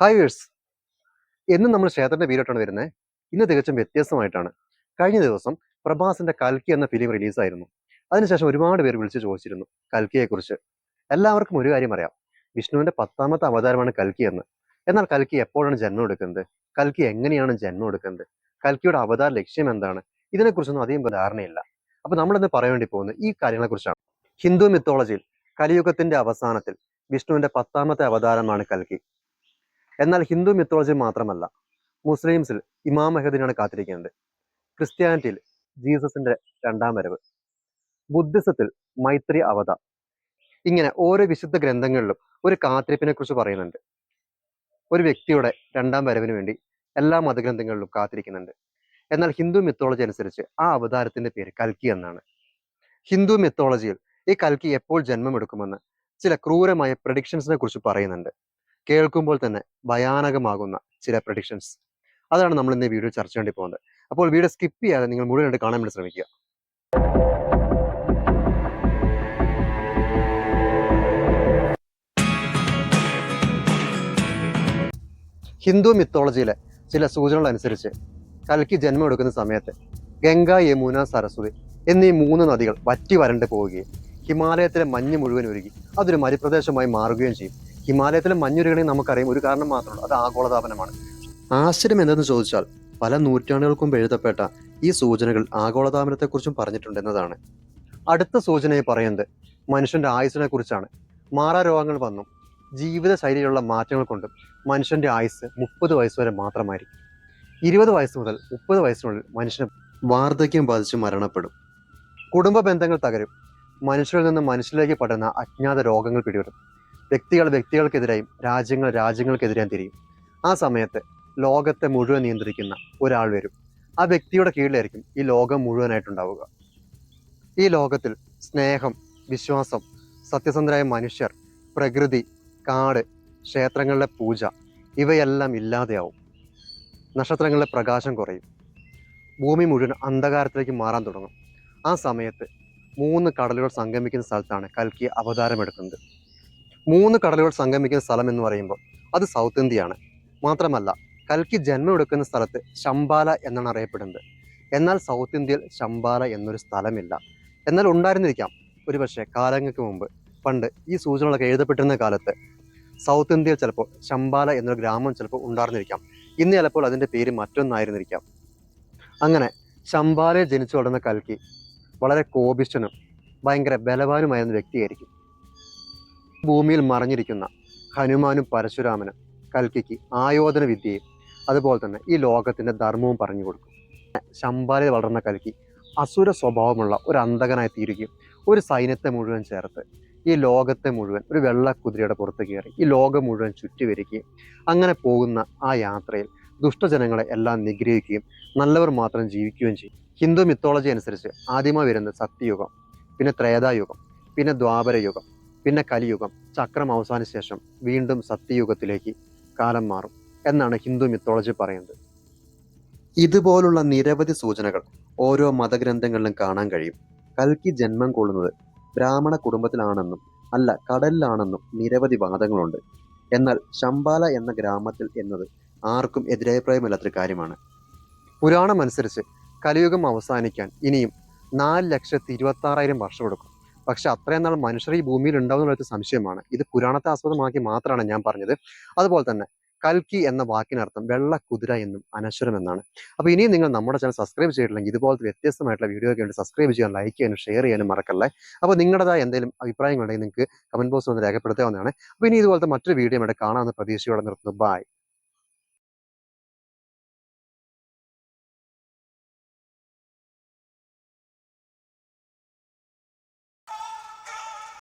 Hi verse. എന്നും നമ്മൾ ക്ഷേത്രത്തിന്റെ വീഡിയോട്ടാണ് വരുന്നത്. ഇന്ന് തികച്ചും വ്യത്യസ്തമായിട്ടാണ്. കഴിഞ്ഞ ദിവസം പ്രഭാസിന്റെ കൽക്കി എന്ന ഫിലിം റിലീസായിരുന്നു. അതിനുശേഷം ഒരുപാട് പേര് വിളിച്ച് ചോദിച്ചിരുന്നു കൽക്കിയെക്കുറിച്ച്. എല്ലാവർക്കും ഒരു കാര്യം അറിയാം, വിഷ്ണുവിന്റെ 10ാമത്തെ അവതാരമാണ് കൽക്കി എന്ന്. എന്നാൽ കൽക്കി എപ്പോഴാണ് ജന്മം എടുക്കുന്നത്, കൽക്കി എങ്ങനെയാണ് ജന്മം എടുക്കുന്നത്, കൽക്കിയുടെ അവതാര ലക്ഷ്യം എന്താണ്, ഇതിനെക്കുറിച്ചൊന്നും അധികം ധാരണയില്ല. അപ്പൊ നമ്മളിന്ന് പറയാൻ വേണ്ടി പോകുന്നത് ഈ കാര്യങ്ങളെക്കുറിച്ചാണ്. ഹിന്ദു മിത്തോളജിയിൽ കലിയുഗത്തിന്റെ അവസാനത്തിൽ വിഷ്ണുവിന്റെ 10ാമത്തെ അവതാരമാണ് കൽക്കി. എന്നാൽ ഹിന്ദു മിത്തോളജി മാത്രമല്ല, മുസ്ലിംസിൽ ഇമാം മെഹദിനാണ് കാത്തിരിക്കുന്നത്. ക്രിസ്ത്യാനിറ്റിയിൽ ജീസസിന്റെ 2ാം വരവ്, ബുദ്ധിസത്തിൽ മൈത്രി അവത. ഇങ്ങനെ ഓരോ വിശുദ്ധ ഗ്രന്ഥങ്ങളിലും ഒരു കാത്തിരിപ്പിനെ കുറിച്ച് പറയുന്നുണ്ട്. ഒരു വ്യക്തിയുടെ 2ാം വരവിന് വേണ്ടി എല്ലാ മതഗ്രന്ഥങ്ങളിലും കാത്തിരിക്കുന്നുണ്ട്. എന്നാൽ ഹിന്ദു മിത്തോളജി അനുസരിച്ച് ആ അവതാരത്തിന്റെ പേര് കൽക്കി എന്നാണ്. ഹിന്ദു മിത്തോളജിയിൽ ഈ കൽക്കി എപ്പോൾ ജന്മമെടുക്കുമെന്ന് ചില ക്രൂരമായ പ്രഡിക്ഷൻസിനെ കുറിച്ച് പറയുന്നുണ്ട്. കേൾക്കുമ്പോൾ തന്നെ ഭയാനകമാകുന്ന ചില പ്രഡിക്ഷൻസ്. അതാണ് നമ്മൾ ഇന്ന് വീഡിയോ ചർച്ച ചെയ്യേണ്ടി പോകുന്നത്. അപ്പോൾ വീഡിയോ സ്കിപ്പ് ചെയ്യാതെ നിങ്ങൾ മുഴുവനായിട്ട് കാണാൻ വേണ്ടി ശ്രമിക്കുക. ഹിന്ദു മിത്തോളജിയിലെ ചില സൂചനകൾ അനുസരിച്ച് കൽക്കി ജന്മം എടുക്കുന്ന സമയത്ത് ഗംഗ, യമുന, സരസ്വതി എന്നീ 3 നദികൾ വറ്റി വരണ്ട് പോവുകയും ഹിമാലയത്തിലെ മഞ്ഞ് മുഴുവൻ ഉരുകി അതൊരു മരുപ്രദേശമായി മാറുകയും ചെയ്യും. ഹിമാലയത്തിലെ മഞ്ഞുരുകണമെങ്കിൽ നമുക്കറിയാം ഒരു കാരണം മാത്രമുള്ളൂ, അത് ആഗോളതാപനമാണ്. ആശ്ചര്യം എന്തെന്ന് ചോദിച്ചാൽ പല നൂറ്റാണ്ടുകൾക്ക് മുമ്പ് എഴുതപ്പെട്ട ഈ സൂചനകൾ ആഗോളതാപനത്തെക്കുറിച്ചും പറഞ്ഞിട്ടുണ്ടെന്നതാണ്. അടുത്ത സൂചനയെ പറയുന്നത് മനുഷ്യന്റെ ആയുസ്സിനെ കുറിച്ചാണ്. മാറാരോഗങ്ങൾ വന്നും ജീവിതശൈലിയിലുള്ള മാറ്റങ്ങൾ കൊണ്ടും മനുഷ്യന്റെ ആയുസ് 30 വയസ്സ് വരെ മാത്രമായിരിക്കും. 20 വയസ്സ് മുതൽ 30 വയസ്സിനുള്ളിൽ മനുഷ്യന് വാർദ്ധക്യം ബാധിച്ച് മരണപ്പെടും. കുടുംബ ബന്ധങ്ങൾ തകരും. മനുഷ്യരിൽ നിന്ന് മനുഷ്യരിലേക്ക് പടരുന്ന അജ്ഞാത രോഗങ്ങൾ പിടിപെടും. വ്യക്തികൾ വ്യക്തികൾക്കെതിരെയും രാജ്യങ്ങൾ രാജ്യങ്ങൾക്കെതിരെയും തിരിയും. ആ സമയത്ത് ലോകത്തെ മുഴുവൻ നിയന്ത്രിക്കുന്ന ഒരാൾ വരും. ആ വ്യക്തിയുടെ കീഴിലായിരിക്കും ഈ ലോകം മുഴുവനായിട്ടുണ്ടാവുക. ഈ ലോകത്തിൽ സ്നേഹം, വിശ്വാസം, സത്യസന്ധരായ മനുഷ്യർ, പ്രകൃതി, കാട്, ക്ഷേത്രങ്ങളിലെ പൂജ ഇവയെല്ലാം ഇല്ലാതെയാവും. നക്ഷത്രങ്ങളിലെ പ്രകാശം കുറയും. ഭൂമി മുഴുവൻ അന്ധകാരത്തിലേക്ക് മാറാൻ തുടങ്ങും. ആ സമയത്ത് 3 കടലുകൾ സംഗമിക്കുന്ന സ്ഥലത്താണ് കൽക്കി അവതാരമെടുക്കുന്നത്. 3 കടലുകൾ സംഗമിക്കുന്ന സ്ഥലം എന്ന് പറയുമ്പോൾ അത് സൗത്ത് ഇന്ത്യയാണ്. മാത്രമല്ല, കൽക്കി ജന്മം എടുക്കുന്ന സ്ഥലത്ത് ശംബാല എന്നാണ് അറിയപ്പെടുന്നത്. എന്നാൽ സൗത്ത് ഇന്ത്യയിൽ ശംബാല എന്നൊരു സ്ഥലമില്ല. എന്നാൽ ഉണ്ടായിരുന്നിരിക്കാം ഒരുപക്ഷെ കാലങ്ങൾക്ക് മുമ്പ്. പണ്ട് ഈ സൂചനകളൊക്കെ എഴുതപ്പെട്ടിരുന്ന കാലത്ത് സൗത്ത് ഇന്ത്യയിൽ ചിലപ്പോൾ ശംബാല എന്നൊരു ഗ്രാമം ചിലപ്പോൾ ഉണ്ടായിരുന്നിരിക്കാം. ഇന്ന് ചിലപ്പോൾ അതിൻ്റെ പേര് മറ്റൊന്നായിരുന്നിരിക്കാം. അങ്ങനെ ശംബാലയിൽ ജനിച്ചു വളർന്ന കൽക്കി വളരെ കോപിഷ്ഠനും ഭയങ്കര ബലവാനുമായിരുന്ന വ്യക്തിയായിരിക്കും. ഭൂമിയിൽ മറഞ്ഞിരിക്കുന്ന ഹനുമാനും പരശുരാമനും കൽക്കിക്ക് ആയോധന വിദ്യയും അതുപോലെ തന്നെ ഈ ലോകത്തിന്റെ ധർമ്മവും പറഞ്ഞു കൊടുക്കും. ശംബാലയിൽ വളർന്ന കൽക്കി അസുര സ്വഭാവമുള്ള ഒരു അന്തകനായി തീരുകയും ഒരു സൈന്യത്തെ മുഴുവൻ ചേർത്ത് ഈ ലോകത്തെ മുഴുവൻ ഒരു വെള്ള കുതിരയുടെ പുറത്ത് കയറി ഈ ലോകം മുഴുവൻ ചുറ്റിവരികയും അങ്ങനെ പോകുന്ന ആ യാത്രയിൽ ദുഷ്ടജനങ്ങളെ എല്ലാം നിഗ്രഹിക്കുകയും നല്ലവർ മാത്രം ജീവിക്കുകയും ചെയ്യും. ഹിന്ദു മിത്തോളജി അനുസരിച്ച് ആദ്യമായി വരുന്നത് സത്യയുഗം, പിന്നെ ത്രേതായുഗം, പിന്നെ ദ്വാപരയുഗം, പിന്നെ കലിയുഗം. ചക്രം അവസാന ശേഷം വീണ്ടും സത്യയുഗത്തിലേക്ക് കാലം മാറും എന്നാണ് ഹിന്ദു മിത്തോളജി പറയുന്നത്. ഇതുപോലുള്ള നിരവധി സൂചനകൾ ഓരോ മതഗ്രന്ഥങ്ങളിലും കാണാൻ കഴിയും. കൽക്കി ജന്മം കൊള്ളുന്നത് ബ്രാഹ്മണ കുടുംബത്തിലാണെന്നും അല്ല കടലിലാണെന്നും നിരവധി വാദങ്ങളുണ്ട്. എന്നാൽ ശംബാല എന്ന ഗ്രാമത്തിൽ എന്നത് ആർക്കും എതിരഭിപ്രായമില്ലാത്തൊരു കാര്യമാണ്. പുരാണം അനുസരിച്ച് കലിയുഗം അവസാനിക്കാൻ ഇനിയും 4,26,000 വർഷം എടുക്കും. പക്ഷെ അത്രയും നാൾ മനുഷ്യർ ഈ ഭൂമിയിൽ ഉണ്ടാവും എന്നുള്ള സംശയമാണ്. ഇത് പുരാണത്തെ ആസ്പദമാക്കി മാത്രമാണ് ഞാൻ പറഞ്ഞത്. അതുപോലെ തന്നെ കൽക്കി എന്ന വാക്കിനർത്ഥം വെള്ള കുതിര എന്നും അനശ്വരം എന്നാണ്. അപ്പോൾ ഇനിയും നിങ്ങൾ നമ്മുടെ ചാനൽ സബ്സ്ക്രൈബ് ചെയ്തിട്ടില്ലെങ്കിൽ ഇതുപോലത്തെ വ്യത്യസ്തമായിട്ടുള്ള വീഡിയോയ്ക്ക് വേണ്ടി സബ്സ്ക്രൈബ് ചെയ്യാൻ, ലൈക്ക് ചെയ്യാനും ഷെയർ ചെയ്യാനും മറക്കല്ലേ. അപ്പോൾ നിങ്ങളുടേതായ എന്തെങ്കിലും അഭിപ്രായങ്ങളുണ്ടെങ്കിൽ നിങ്ങൾക്ക് കമന്റ് ബോക്സിൽ ഒന്ന് രേഖപ്പെടുത്താവുന്നതാണ്. അപ്പോൾ ഇനി ഇതുപോലത്തെ മറ്റൊരു വീഡിയോ ഇവിടെ കാണാമെന്ന് പ്രതീക്ഷയോടെ നിർത്തുന്നു. ബൈ.